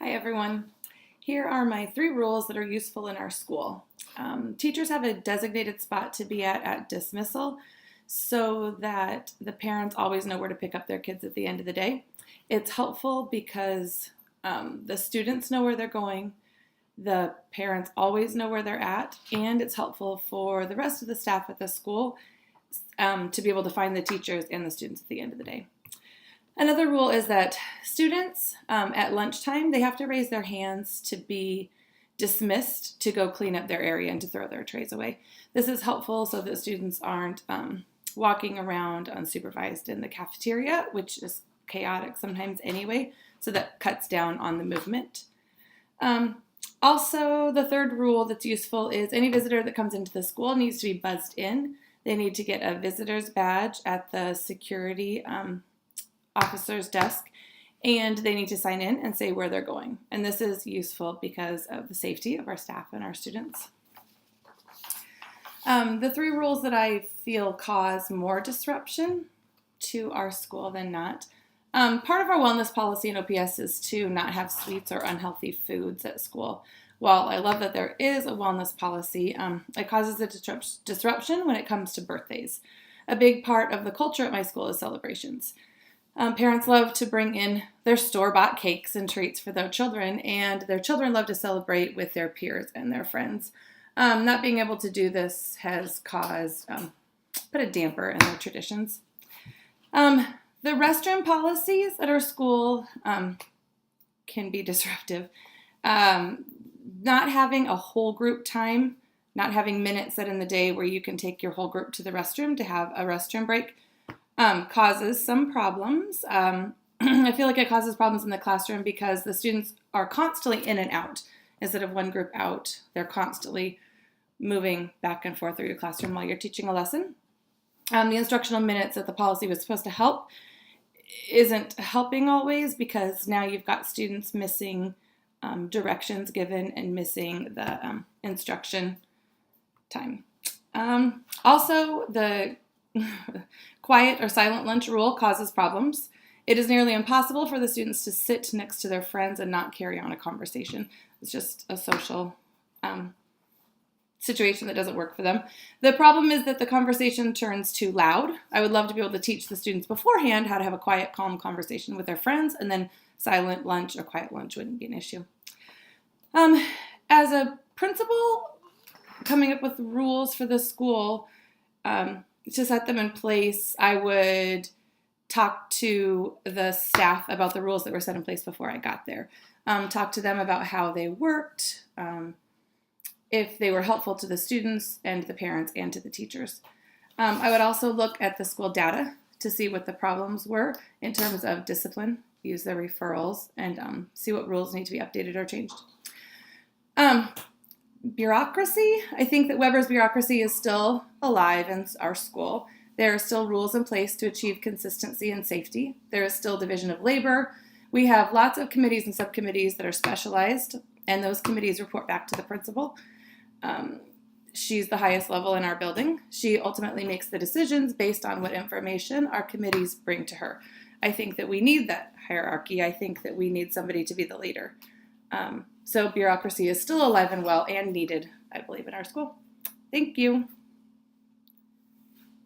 Hi everyone. Here are my 3 rules that are useful in our school. Teachers have a designated spot to be at dismissal so that the parents always know where to pick up their kids at the end of the day. It's helpful because the students know where they're going, the parents always know where they're at, and it's helpful for the rest of the staff at the school to be able to find the teachers and the students at the end of the day. Another rule is that students at lunchtime, they have to raise their hands to be dismissed to go clean up their area and to throw their trays away. This is helpful so that students aren't walking around unsupervised in the cafeteria, which is chaotic sometimes anyway, so that cuts down on the movement. Also, the third rule that's useful is any visitor that comes into the school needs to be buzzed in. They need to get a visitor's badge at the security officer's desk, and they need to sign in and say where they're going. And this is useful because of the safety of our staff and our students. The 3 rules that I feel cause more disruption to our school than not. Part of our wellness policy in OPS is to not have sweets or unhealthy foods at school. While I love that there is a wellness policy, it causes a disruption when it comes to birthdays. A big part of the culture at my school is celebrations. Parents love to bring in their store-bought cakes and treats for their children, and their children love to celebrate with their peers and their friends. Not being able to do this has caused, put a damper in their traditions. The restroom policies at our school can be disruptive. Not having a whole group time, not having minutes set in the day where you can take your whole group to the restroom to have a restroom break causes some problems. I feel like it causes problems in the classroom because the students are constantly in and out. Instead of one group out, they're constantly moving back and forth through your classroom while you're teaching a lesson. The instructional minutes that the policy was supposed to help isn't helping always because now you've got students missing directions given and missing the instruction time. Also, the quiet or silent lunch rule causes problems. It is nearly impossible for the students to sit next to their friends and not carry on a conversation. It's just a social situation that doesn't work for them. The problem is that the conversation turns too loud. I would love to be able to teach the students beforehand how to have a quiet, calm conversation with their friends, and then silent lunch or quiet lunch wouldn't be an issue. As a principal, coming up with rules for the school, to set them in place, I would talk to the staff about the rules that were set in place before I got there. Talk to them about how they worked, if they were helpful to the students and the parents and to the teachers. I would also look at the school data to see what the problems were in terms of discipline, use their referrals, and see what rules need to be updated or changed. Bureaucracy. I think that Weber's bureaucracy is still alive in our school. There are still rules in place to achieve consistency and safety. There is still division of labor. We have lots of committees and subcommittees that are specialized, and those committees report back to the principal. She's the highest level in our building. She ultimately makes the decisions based on what information our committees bring to her. I think that we need that hierarchy. I think that we need somebody to be the leader. So bureaucracy is still alive and well and needed, I believe, in our school. Thank you.